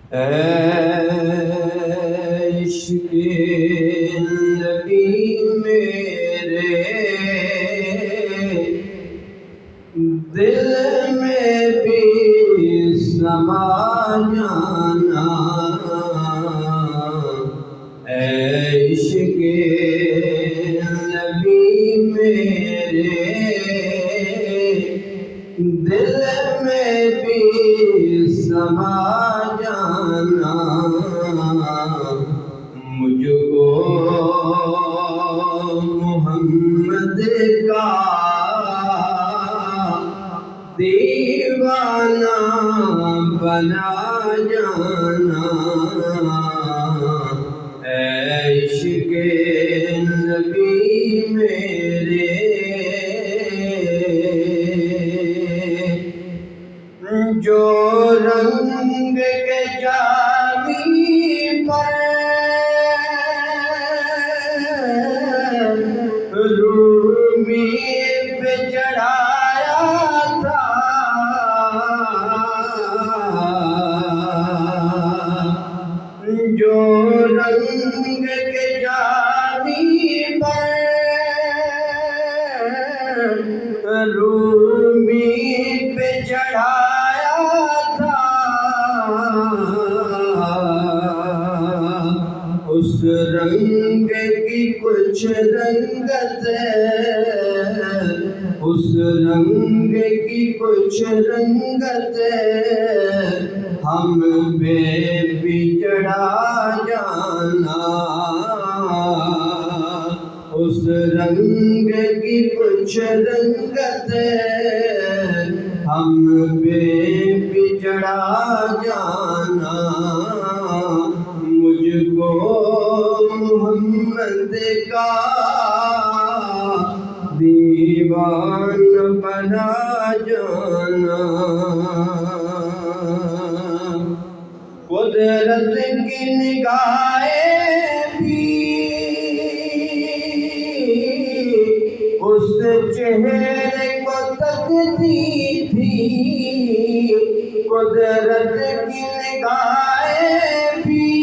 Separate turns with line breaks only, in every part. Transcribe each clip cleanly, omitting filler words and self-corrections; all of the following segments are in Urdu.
عشق نبی میرے دل میں بھی سما جانا، عشق نبی میرے دل میں بھی سما جانا، مجھ کو محمد کا دیوانہ بنا جانا، عشق نبی میرے جو رنگ کے جامی پر رومی پہ چڑھایا تھا، جو رنگ کے جامی پر رومی پہ چڑھایا تھا، اس رنگ کی کچھ رنگت اس رنگ کی کچھ رنگت ہم بے بچڑا جانا، اس رنگ کی کچھ رنگت ہم بے بچڑا جانا، مجھ کو محمد کا دیوان بنا جانا، قدرت کی نگاہیں بھی اس چہرے کو تکتی تھی، قدرت کی نگاہیں بھی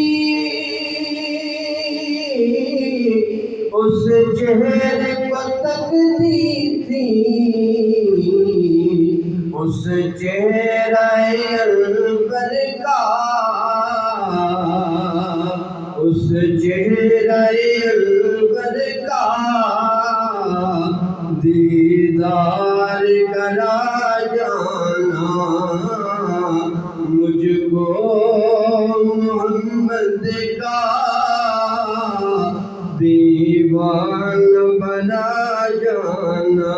اس چہرے کو تکتی تھی، اس چہرہ انور کا اس چہرہ انور کا دیدار کرا جانا، مجھ کو محمد کا دیوان بنا جانا،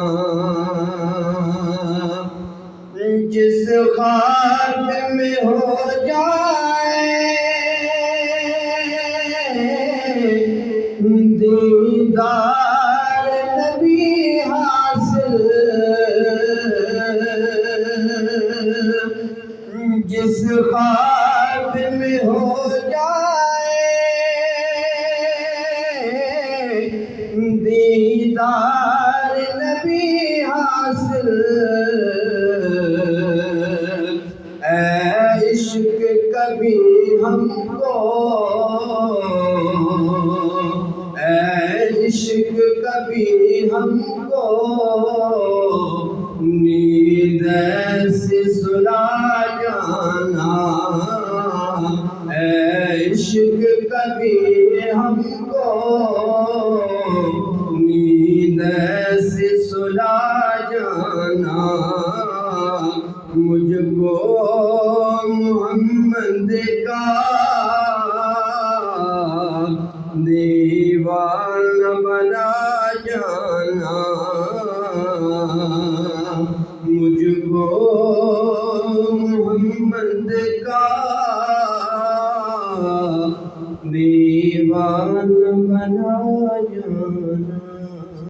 جس خواب میں ہو جائے دیدار نبی حاصل، جس خواب میں ہو جائے دیدار نبی حاصل، اے عشق کبھی ہم کو اے عشق کبھی ہم کو نیند سے سلا جانا، اے عشق کبھی ہم کو نیند سے سلا جانا، مجھ کو محمد کا دیوان بنا جانا، مجھ کو محمد کا دیوان بنا جانا۔